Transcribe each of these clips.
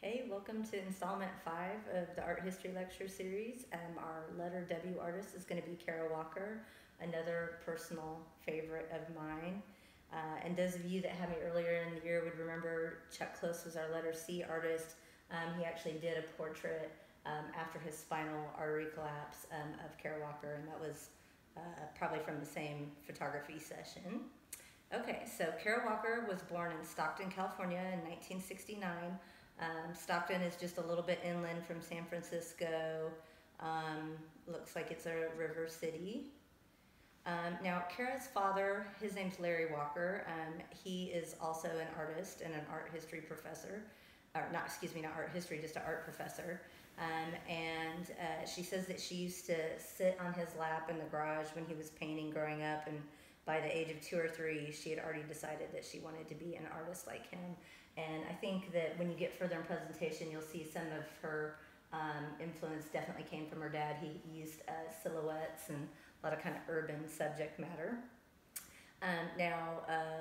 Hey, welcome to installment 5 of the Art History Lecture Series. Our letter W artist is going to be Kara Walker, another personal favorite of mine. And those of you that had me earlier in the year would remember Chuck Close was our letter C artist. He actually did a portrait after his spinal artery collapse of Kara Walker, and that was probably from the same photography session. Okay, so Kara Walker was born in Stockton, California in 1969. Stockton is just a little bit inland from San Francisco. Looks like it's a river city. Now, Kara's father, his name's Larry Walker. He is also an artist and an art history professor. Not art history, just an art professor. She says that she used to sit on his lap in the garage when he was painting growing up, and by the age of 2 or 3, she had already decided that she wanted to be an artist like him. And I think that when you get further in presentation, you'll see some of her influence definitely came from her dad. He used silhouettes and a lot of kind of urban subject matter.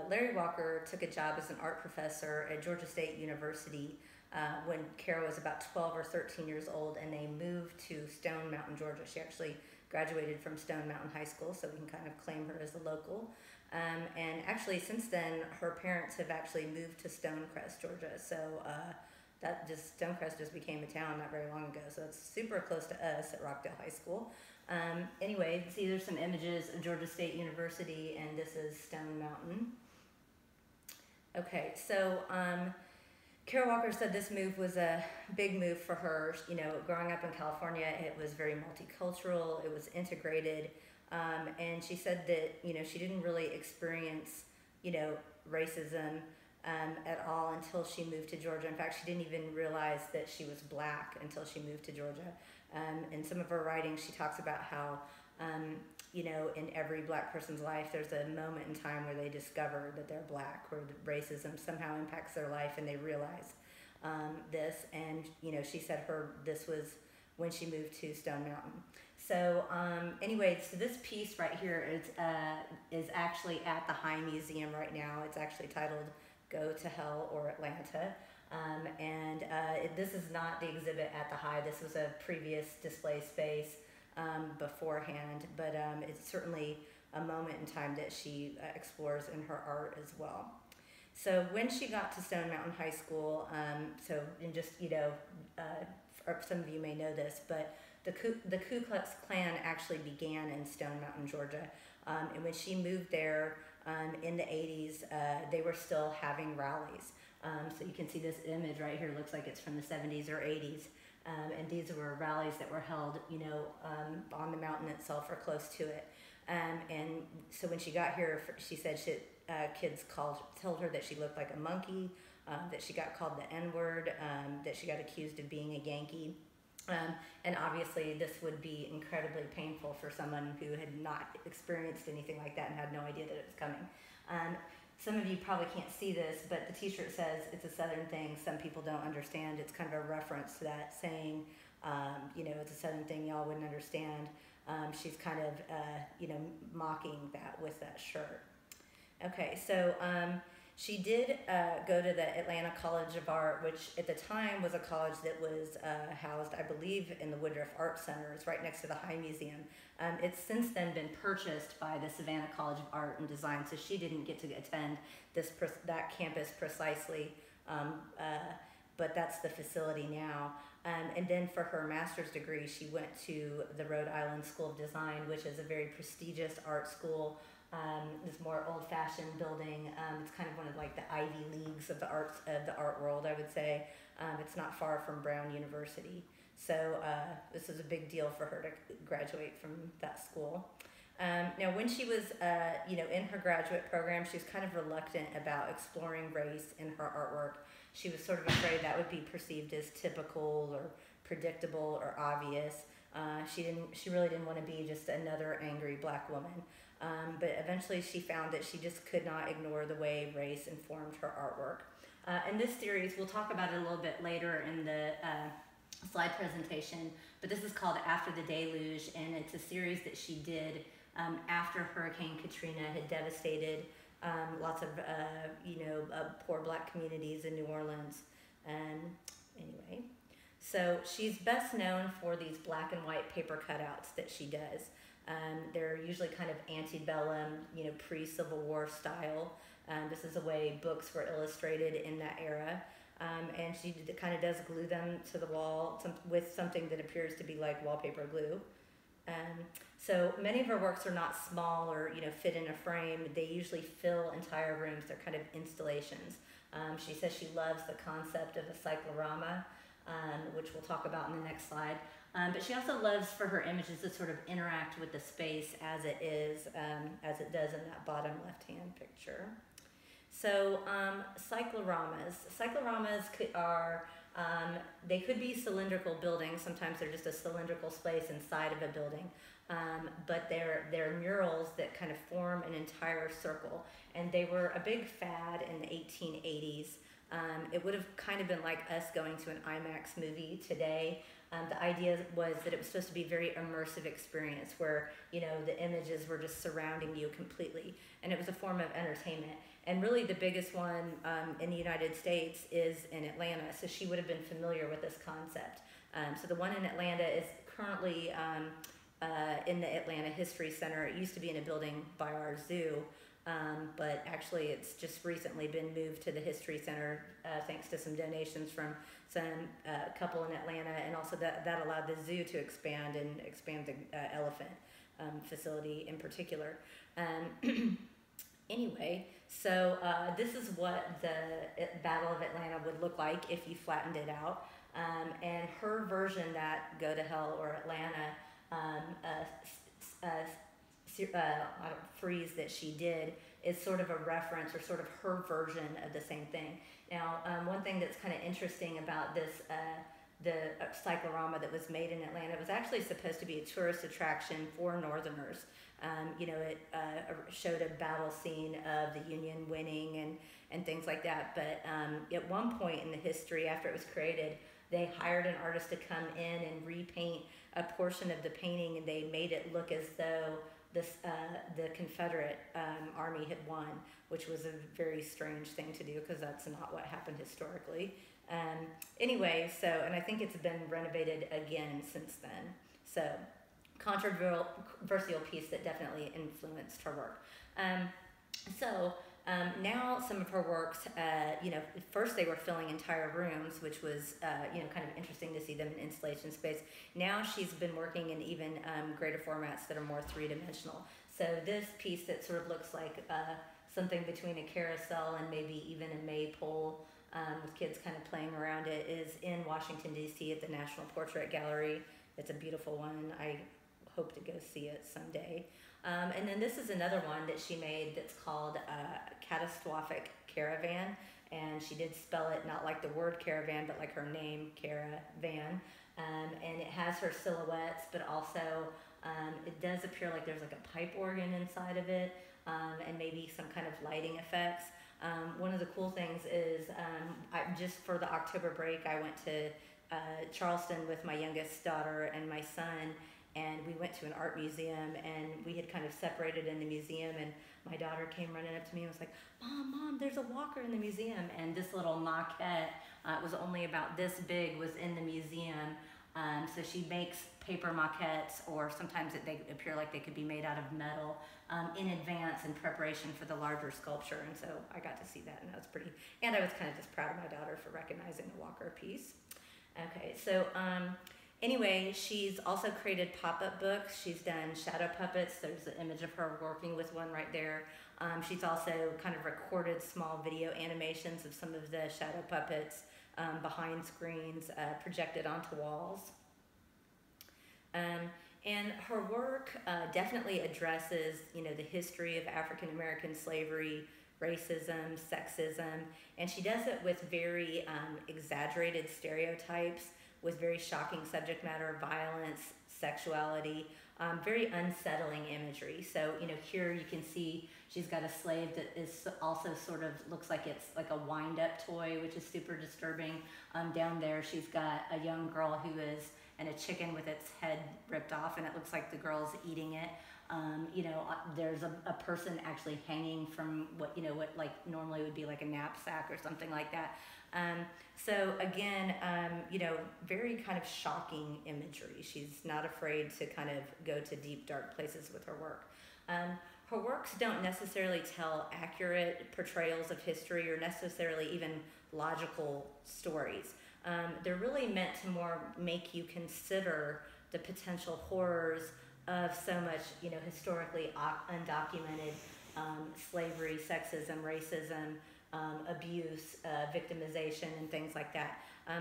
Larry Walker took a job as an art professor at Georgia State University when Kara was about 12 or 13 years old, and they moved to Stone Mountain, Georgia. She actually graduated from Stone Mountain High School, so we can kind of claim her as a local. And actually, since then, her parents have actually moved to Stonecrest, Georgia. So Stonecrest just became a town not very long ago. So it's super close to us at Rockdale High School. Anyway, see, there's some images of Georgia State University, and this is Stone Mountain. Okay, so Kara Walker said this move was a big move for her. You know, growing up in California, it was very multicultural, it was integrated, and she said that, you know, she didn't really experience, you know, racism at all until she moved to Georgia. In fact, she didn't even realize that she was black until she moved to Georgia. In some of her writings, she talks about how, you know, in every black person's life, there's a moment in time where they discover that they're black, where the racism somehow impacts their life, and they realize this. And, you know, she said this was when she moved to Stone Mountain. So anyway, so this piece right here is actually at the High Museum right now. It's actually titled Go to Hell or Atlanta. This is not the exhibit at the High. This was a previous display space beforehand, but it's certainly a moment in time that she explores in her art as well. So when she got to Stone Mountain High School, some of you may know this, but the Ku Klux Klan actually began in Stone Mountain, Georgia. And when she moved there in the 80s, they were still having rallies. So you can see this image right here, looks like it's from the 70s or 80s. And these were rallies that were held, you know, on the mountain itself or close to it. And so when she got here, she said kids told her that she looked like a monkey, that she got called the N-word, that she got accused of being a Yankee. And obviously this would be incredibly painful for someone who had not experienced anything like that and had no idea that it was coming. Some of you probably can't see this, but the t-shirt says it's a Southern thing some people don't understand. It's kind of a reference to that saying, you know, it's a Southern thing y'all wouldn't understand. She's kind of, you know, mocking that with that shirt. Okay, so she did go to the Atlanta College of Art, which at the time was a college that was housed, I believe, in the Woodruff Art Center. It's right next to the High Museum. It's since then been purchased by the Savannah College of Art and Design, so she didn't get to attend that campus precisely, but that's the facility now. And then for her master's degree, she went to the Rhode Island School of Design, which is a very prestigious art school. This more old-fashioned building. It's kind of one of like the Ivy Leagues of the art world, I would say. It's not far from Brown University. So this was a big deal for her to graduate from that school. Now, when she was, you know, in her graduate program, she was kind of reluctant about exploring race in her artwork. She was sort of afraid that would be perceived as typical or predictable or obvious. She really didn't want to be just another angry black woman. But eventually she found that she just could not ignore the way race informed her artwork. In this series, we'll talk about it a little bit later in the slide presentation, but this is called After the Deluge, and it's a series that she did after Hurricane Katrina had devastated lots of poor black communities in New Orleans. Anyway, so she's best known for these black and white paper cutouts that she does. They're usually kind of antebellum, pre-Civil War style. This is the way books were illustrated in that era. And she kind of does glue them to the wall with something that appears to be like wallpaper glue. So many of her works are not small or fit in a frame. They usually fill entire rooms. They're kind of installations. She says she loves the concept of a cyclorama, which we'll talk about in the next slide. But she also loves for her images to sort of interact with the space as it is, as it does in that bottom left-hand picture. So cycloramas. Cycloramas they could be cylindrical buildings. Sometimes they're just a cylindrical space inside of a building. But they're murals that kind of form an entire circle. And they were a big fad in the 1880s. It would have kind of been like us going to an IMAX movie today. The idea was that it was supposed to be a very immersive experience where, the images were just surrounding you completely. And it was a form of entertainment. And really the biggest one in the United States is in Atlanta. So she would have been familiar with this concept. So the one in Atlanta is currently in the Atlanta History Center. It used to be in a building by our zoo. But actually it's just recently been moved to the History Center thanks to some donations from some couple in Atlanta, and also that allowed the zoo to expand the elephant facility in particular. Anyway, so this is what the Battle of Atlanta would look like if you flattened it out. And her version, that Go to Hell or Atlanta frieze that she did, is sort of a reference or sort of her version of the same thing. Now, one thing that's kind of interesting about this, the cyclorama that was made in Atlanta, it was actually supposed to be a tourist attraction for Northerners. It showed a battle scene of the Union winning and things like that. But at one point in the history, after it was created, they hired an artist to come in and repaint a portion of the painting, and they made it look as though the Confederate Army had won, which was a very strange thing to do because that's not what happened historically. Anyway, and I think it's been renovated again since then. So, controversial piece that definitely influenced her work. Now some of her works, first they were filling entire rooms, which was, kind of interesting to see them in installation space. Now she's been working in even greater formats that are more three-dimensional. So this piece that sort of looks like something between a carousel and maybe even a maypole with kids kind of playing around it is in Washington, D.C. at the National Portrait Gallery. It's a beautiful one. I hope to go see it someday. And then this is another one that she made that's called Catastrophic Caravan, and she did spell it not like the word caravan, but like her name, Caravan. And it has her silhouettes, but also it does appear like there's like a pipe organ inside of it, and maybe some kind of lighting effects. One of the cool things is just for the October break, I went to Charleston with my youngest daughter and my son, and we went to an art museum, and we had kind of separated in the museum, and my daughter came running up to me and was like, Mom, there's a walker in the museum. And this little maquette, it was only about this big, was in the museum. So she makes paper maquettes, or sometimes they appear like they could be made out of metal, in advance in preparation for the larger sculpture. And so I got to see that, and that was pretty, and I was kind of just proud of my daughter for recognizing the walker piece. Okay, so anyway, she's also created pop-up books. She's done shadow puppets. There's an image of her working with one right there. She's also kind of recorded small video animations of some of the shadow puppets behind screens, projected onto walls. And her work definitely addresses, the history of African American slavery, racism, sexism, and she does it with very exaggerated stereotypes, with very shocking subject matter, violence, sexuality, very unsettling imagery. So, here you can see she's got a slave that is also sort of looks like it's like a wind-up toy, which is super disturbing. Down there, she's got a young girl who is, and a chicken with its head ripped off, and it looks like the girl's eating it. There's a person actually hanging from what like normally would be like a knapsack or something like that. So again, very kind of shocking imagery. She's not afraid to kind of go to deep, dark places with her work. Her works don't necessarily tell accurate portrayals of history or necessarily even logical stories. They're really meant to more make you consider the potential horrors of so much, historically undocumented slavery, sexism, racism, abuse, victimization, and things like that.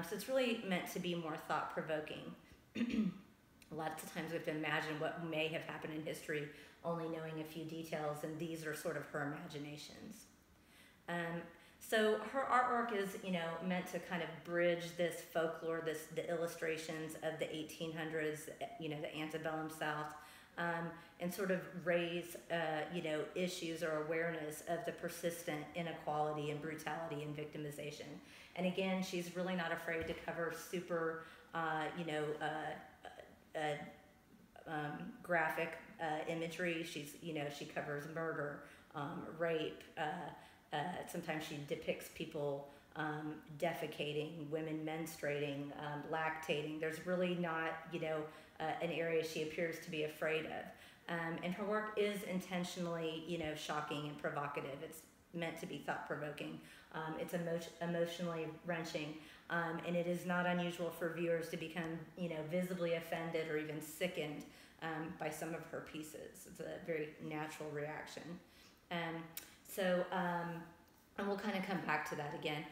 So it's really meant to be more thought-provoking. A lot of times we have to imagine what may have happened in history, only knowing a few details, and these are sort of her imaginations. So her artwork is, meant to kind of bridge this folklore, the illustrations of the 1800s, the antebellum South, and sort of raise, issues or awareness of the persistent inequality and brutality and victimization. And again, she's really not afraid to cover super, graphic imagery. She covers murder, rape. Sometimes she depicts people defecating, women menstruating, lactating. There's really not, an area she appears to be afraid of. And her work is intentionally, shocking and provocative. It's meant to be thought-provoking. It's emotionally wrenching. And it is not unusual for viewers to become, visibly offended or even sickened by some of her pieces. It's a very natural reaction. And we'll kind of come back to that again.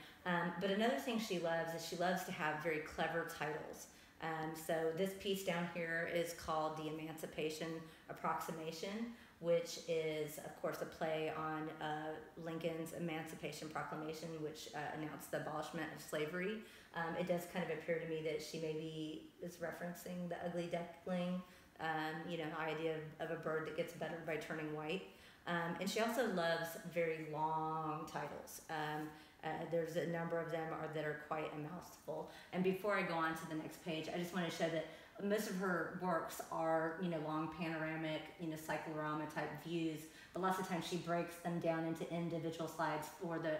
But another thing she loves is she loves to have very clever titles. So this piece down here is called The Emancipation Approximation, which is, of course, a play on Lincoln's Emancipation Proclamation, which announced the abolishment of slavery. It does kind of appear to me that she maybe is referencing the ugly duckling, the idea of a bird that gets better by turning white. And she also loves very long titles. There's a number of them that are quite a mouthful. And before I go on to the next page, I just want to show that most of her works are, long panoramic, cyclorama type views, but lots of times she breaks them down into individual slides for the,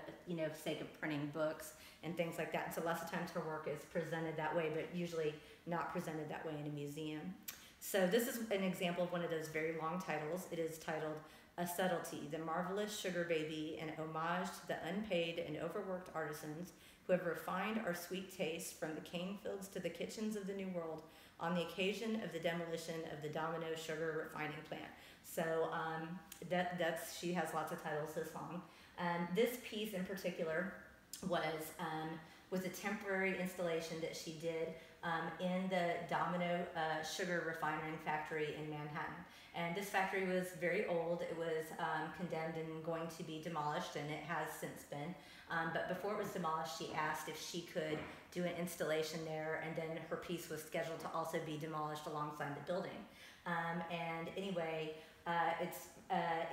sake of printing books and things like that. And so lots of times her work is presented that way, but usually not presented that way in a museum. So this is an example of one of those very long titles. It is titled A Subtlety, the Marvelous Sugar Baby, an homage to the unpaid and overworked artisans who have refined our sweet tastes from the cane fields to the kitchens of the New World on the occasion of the demolition of the Domino sugar refining plant. So she has lots of titles this long. This piece in particular was a temporary installation that she did in the Domino sugar refining factory in Manhattan. And this factory was very old. It was condemned and going to be demolished, and it has since been. But before it was demolished, she asked if she could do an installation there, and then her piece was scheduled to also be demolished alongside the building. And anyway, it's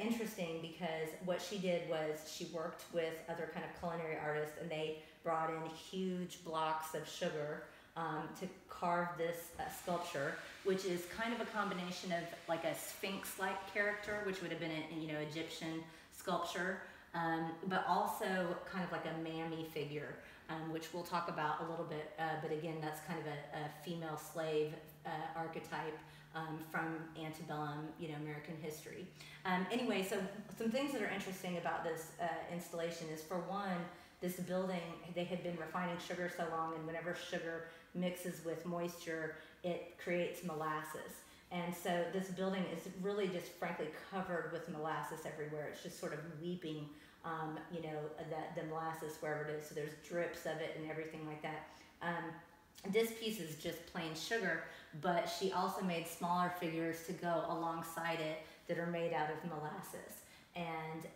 interesting because what she did was she worked with other kind of culinary artists, and they brought in huge blocks of sugar to carve this sculpture, which is kind of a combination of like a sphinx-like character, which would have been an Egyptian sculpture, but also kind of like a mammy figure, which we'll talk about a little bit. But again, that's kind of a female slave archetype from antebellum, American history. Anyway, so some things that are interesting about this installation is, for one, this building, they had been refining sugar so long, and whenever sugar mixes with moisture, it creates molasses. And so this building is really just frankly covered with molasses everywhere. It's just sort of weeping, the molasses wherever it is. So there's drips of it and everything like that. This piece is just plain sugar, but she also made smaller figures to go alongside it that are made out of molasses. And,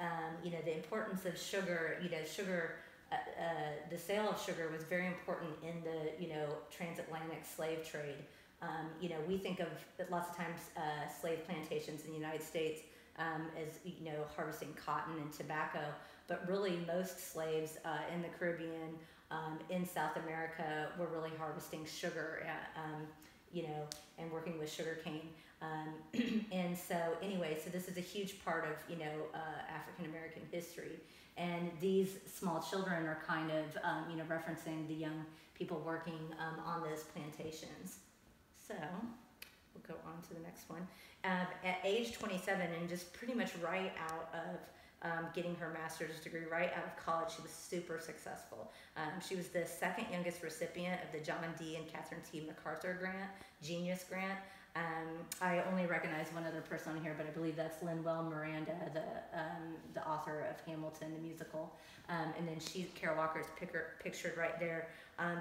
the importance of sugar, the sale of sugar was very important in the, transatlantic slave trade. We think of lots of times slave plantations in the United States as, harvesting cotton and tobacco, but really most slaves in the Caribbean, in South America, were really harvesting sugar. and working with sugarcane. And so anyway, so this is a huge part of, African American history. And these small children are kind of, referencing the young people working on those plantations. So we'll go on to the next one. At age 27, and just pretty much right out of getting her master's degree, right out of college, she was super successful. She was the second youngest recipient of the John D. and Catherine T. MacArthur Grant, Genius Grant. I only recognize one other person on here, but I believe that's Lin-Manuel Miranda, the author of Hamilton, the musical. And then Carol Walker is pictured right there.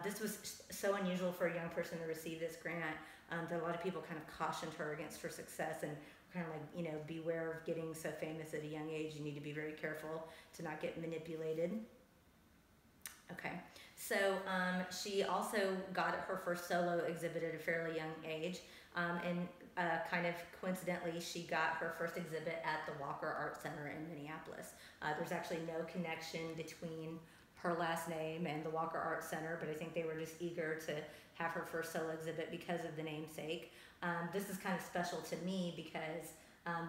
This was so unusual for a young person to receive this grant that a lot of people kind of cautioned her against her success and kind of like, beware of getting so famous at a young age. You need to be very careful to not get manipulated. Okay, so she also got her first solo exhibit at a fairly young age, and kind of coincidentally, she got her first exhibit at the Walker Art Center in Minneapolis. There's actually no connection between her last name and the Walker Art Center, but I think they were just eager to have her first solo exhibit because of the namesake. This is kind of special to me because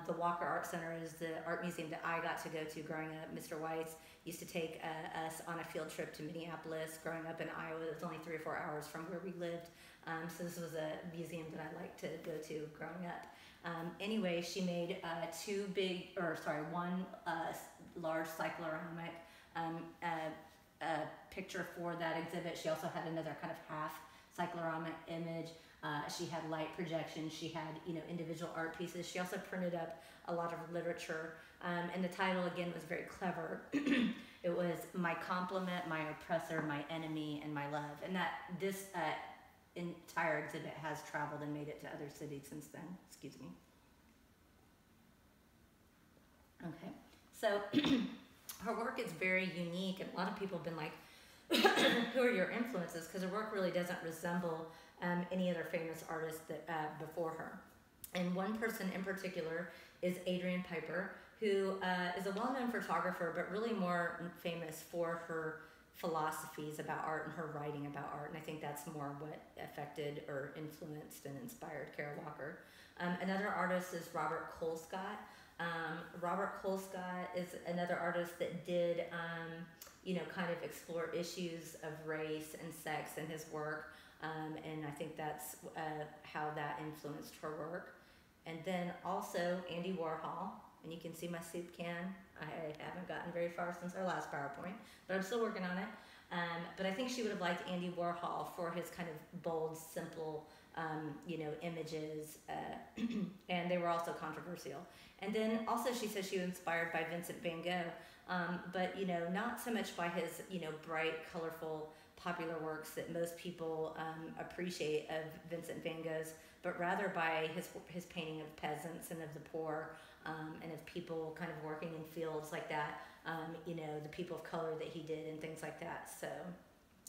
the Walker Art Center is the art museum that I got to go to growing up. Mr. Weiss used to take us on a field trip to Minneapolis. Growing up in Iowa, it was only 3 or 4 hours from where we lived. So this was a museum that I liked to go to growing up. Anyway, she made one large cycloramic picture for that exhibit. She also had another kind of half cycloramic image. She had light projections. She had, individual art pieces. She also printed up a lot of literature. And the title, again, was very clever. It was My Compliment, My Oppressor, My Enemy, and My Love. And this entire exhibit has traveled and made it to other cities since then. Excuse me. Okay. So her work is very unique, and a lot of people have been like, who are your influences? Because her work really doesn't resemble any other famous artist that before her. And one person in particular is Adrian Piper, who is a well-known photographer, but really more famous for her philosophies about art and her writing about art. And I think that's more what affected or influenced and inspired Carol Walker. Another artist is Robert Colescott. Robert Colescott is another artist that did, kind of explore issues of race and sex in his work. And I think that's how that influenced her work. And then also Andy Warhol, and you can see my soup can. I haven't gotten very far since our last PowerPoint, but I'm still working on it. But I think she would have liked Andy Warhol for his kind of bold, simple, images, and they were also controversial. And then also she says she was inspired by Vincent van Gogh, but not so much by his bright, colorful, popular works that most people appreciate of Vincent van Gogh's, but rather by his painting of peasants and of the poor, and of people kind of working in fields like that, the people of color that he did and things like that. So,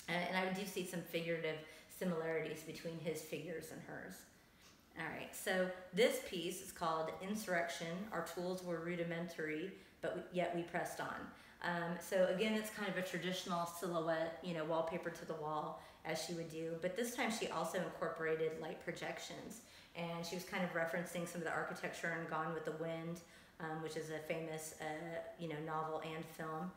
and I do see some figurative similarities between his figures and hers. All right, so this piece is called Insurrection. Our tools were rudimentary, but yet we pressed on. So again, it's kind of a traditional silhouette, wallpaper to the wall, as she would do. But this time she also incorporated light projections. And she was kind of referencing some of the architecture in Gone with the Wind, which is a famous, novel and film.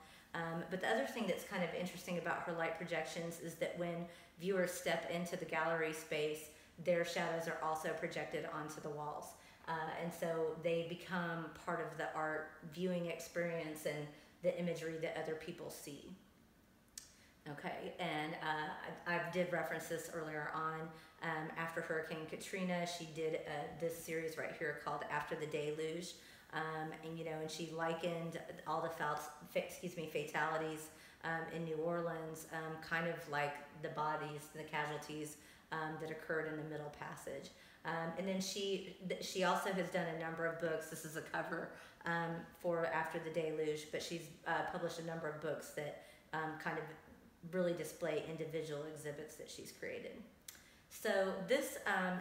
But the other thing that's kind of interesting about her light projections is that when viewers step into the gallery space, their shadows are also projected onto the walls. And so they become part of the art viewing experience and the imagery that other people see. Okay, and I did reference this earlier on. After Hurricane Katrina, she did this series right here called After the Deluge. And she likened all the fatalities in New Orleans, kind of like the bodies, the casualties that occurred in the Middle Passage. And then she also has done a number of books. This is a cover for After the Deluge, but she's published a number of books that kind of really display individual exhibits that she's created. So this,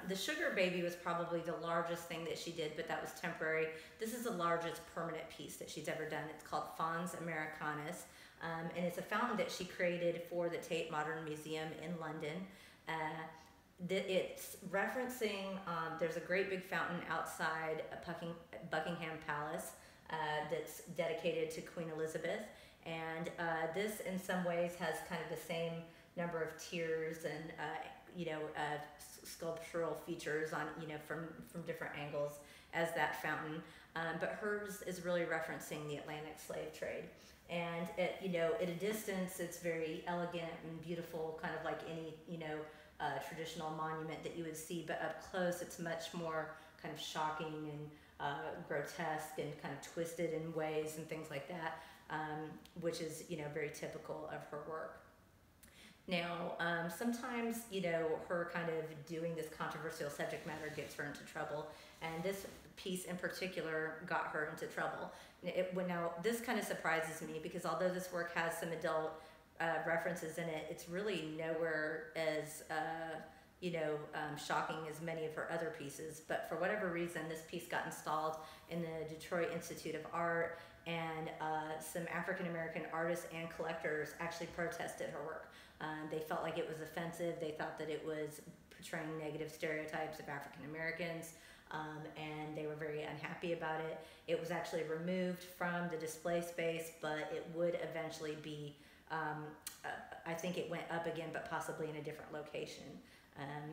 the Sugar Baby was probably the largest thing that she did, but that was temporary. This is the largest permanent piece that she's ever done. It's called Fawns Americanus, and it's a fountain that she created for the Tate Modern Museum in London. it's referencing, there's a great big fountain outside Buckingham Palace that's dedicated to Queen Elizabeth. And this in some ways has kind of the same number of tiers and sculptural features on from different angles as that fountain, but hers is really referencing the Atlantic slave trade. And at at a distance, it's very elegant and beautiful, kind of like any traditional monument that you would see. But up close, it's much more kind of shocking and grotesque and kind of twisted in ways and things like that, which is very typical of her work. Now, sometimes, her kind of doing this controversial subject matter gets her into trouble, and this piece in particular got her into trouble. Now, this kind of surprises me because although this work has some adult references in it, it's really nowhere as, shocking as many of her other pieces. But for whatever reason, this piece got installed in the Detroit Institute of Art, and some African American artists and collectors actually protested her work. They felt like it was offensive. They thought that it was portraying negative stereotypes of African Americans, and they were very unhappy about it. It was actually removed from the display space, but it would eventually be, I think it went up again, but possibly in a different location.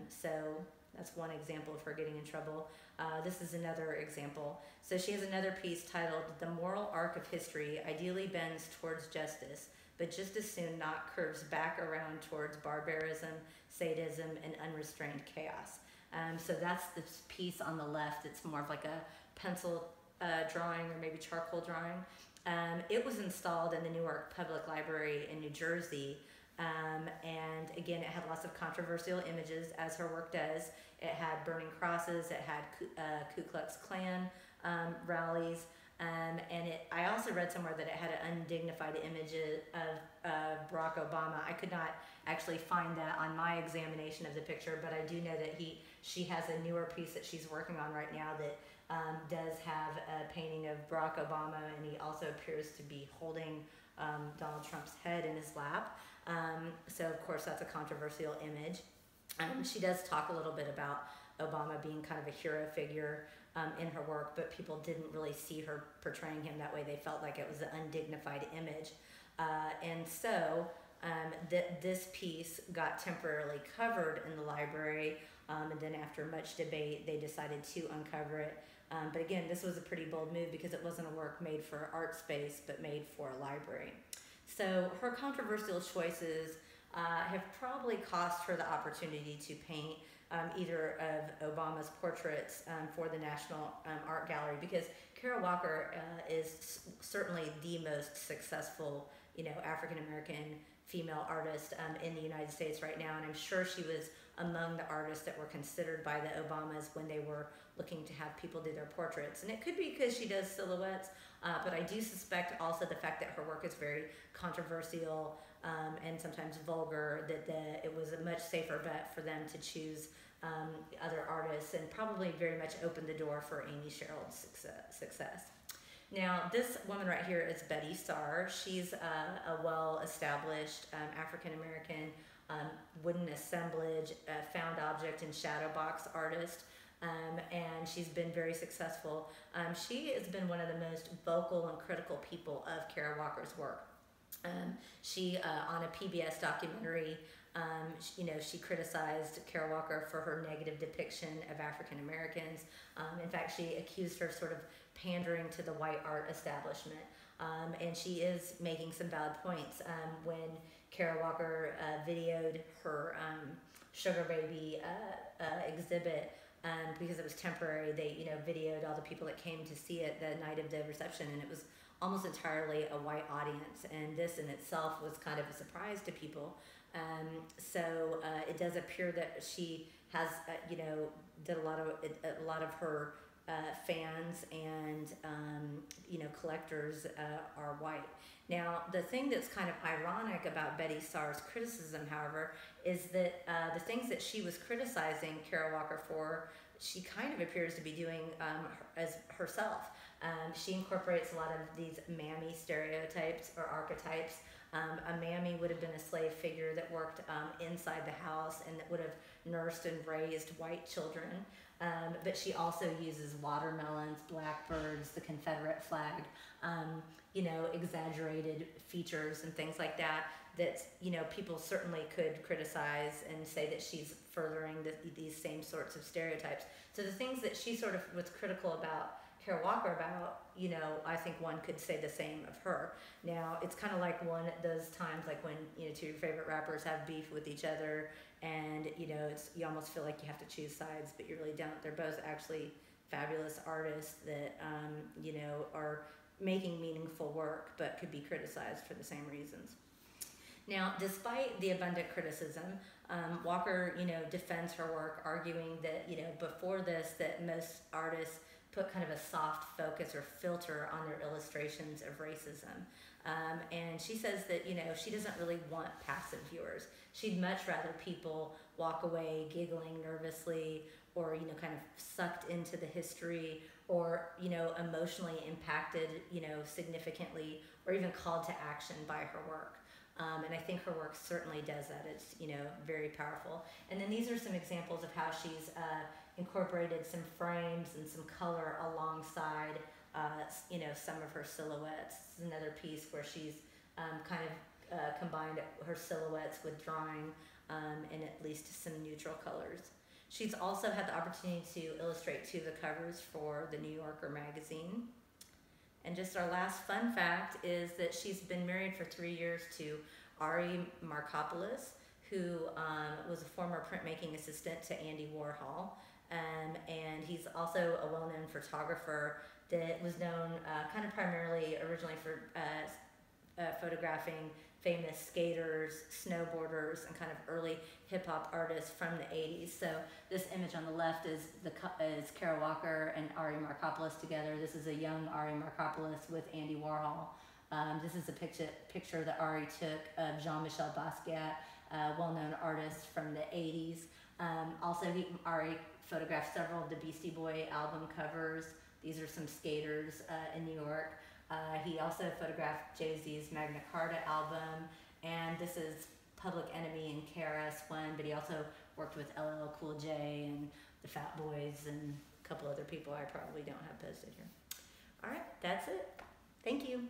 So that's one example of her getting in trouble. This is another example. So she has another piece titled, "The Moral Arc of History Ideally Bends Towards Justice, but just as soon not curves back around towards barbarism, sadism, and unrestrained chaos." So that's this piece on the left. It's more of like a pencil drawing or maybe charcoal drawing. It was installed in the Newark Public Library in New Jersey. And again, it had lots of controversial images, as her work does. It had burning crosses, it had Ku Klux Klan rallies, and I also read somewhere that it had an undignified image of Barack Obama. I could not actually find that on my examination of the picture, but I do know that she has a newer piece that she's working on right now that does have a painting of Barack Obama, and he also appears to be holding Donald Trump's head in his lap. So of course that's a controversial image. She does talk a little bit about Obama being kind of a hero figure in her work, but people didn't really see her portraying him that way. They felt like it was an undignified image. And so this piece got temporarily covered in the library, and then after much debate, they decided to uncover it. But again, this was a pretty bold move because it wasn't a work made for art space, but made for a library. So her controversial choices have probably cost her the opportunity to paint either of Obama's portraits for the National Art Gallery, because Kara Walker is certainly the most successful, African American female artist in the United States right now, and I'm sure she was among the artists that were considered by the Obamas when they were looking to have people do their portraits. And it could be because she does silhouettes, but I do suspect also the fact that her work is very controversial and sometimes vulgar, that it was a much safer bet for them to choose other artists, and probably very much opened the door for Amy Sherald's success. Now, this woman right here is Betty Sarge. She's a well-established African-American wooden assemblage, found object and shadow box artist, and she's been very successful. She has been one of the most vocal and critical people of Kara Walker's work. She, on a PBS documentary, she criticized Kara Walker for her negative depiction of African Americans. In fact, she accused her of sort of pandering to the white art establishment. And she is making some valid points. When Kara Walker videoed her Sugar Baby exhibit, because it was temporary, they videoed all the people that came to see it the night of the reception, and it was almost entirely a white audience, and this in itself was kind of a surprise to people. So it does appear that she has, did a lot of her fans and collectors are white. Now, the thing that's kind of ironic about Betty Sarge's criticism, however, is that the things that she was criticizing Kara Walker for, she kind of appears to be doing as herself. She incorporates a lot of these mammy stereotypes or archetypes A mammy would have been a slave figure that worked inside the house and that would have nursed and raised white children. But she also uses watermelons, blackbirds, the Confederate flag, exaggerated features and things like that, that, people certainly could criticize and say that she's furthering these same sorts of stereotypes. So the things that she sort of was critical about Kara Walker about, I think one could say the same of her. Now, it's kind of like one of those times like when, two of your favorite rappers have beef with each other, and, you almost feel like you have to choose sides, but you really don't. They're both actually fabulous artists that, are making meaningful work, but could be criticized for the same reasons. Now, despite the abundant criticism, Walker, defends her work, arguing that, before this, that most artists put kind of a soft focus or filter on their illustrations of racism. And she says that, she doesn't really want passive viewers. She'd much rather people walk away giggling nervously or, kind of sucked into the history or, emotionally impacted, significantly or even called to action by her work. And I think her work certainly does that. It's, very powerful. And then these are some examples of how she's incorporated some frames and some color alongside, some of her silhouettes. This is another piece where she's combined her silhouettes with drawing in at least some neutral colors. She's also had the opportunity to illustrate 2 of the covers for the New Yorker magazine. And just our last fun fact is that she's been married for 3 years to Ari Markopoulos, who was a former printmaking assistant to Andy Warhol. And he's also a well-known photographer that was known kind of primarily originally for photographing famous skaters, snowboarders, and kind of early hip-hop artists from the 80s. So this image on the left is Kara Walker and Ari Markopoulos together. This is a young Ari Markopoulos with Andy Warhol. This is a picture that Ari took of Jean-Michel Basquiat, a well-known artist from the 80s. Also, Ari photographed several of the Beastie Boy album covers. These are some skaters in New York. He also photographed Jay-Z's Magna Carta album, and this is Public Enemy and KRS-One, but he also worked with LL Cool J and the Fat Boys and a couple other people I probably don't have posted here. All right, that's it. Thank you.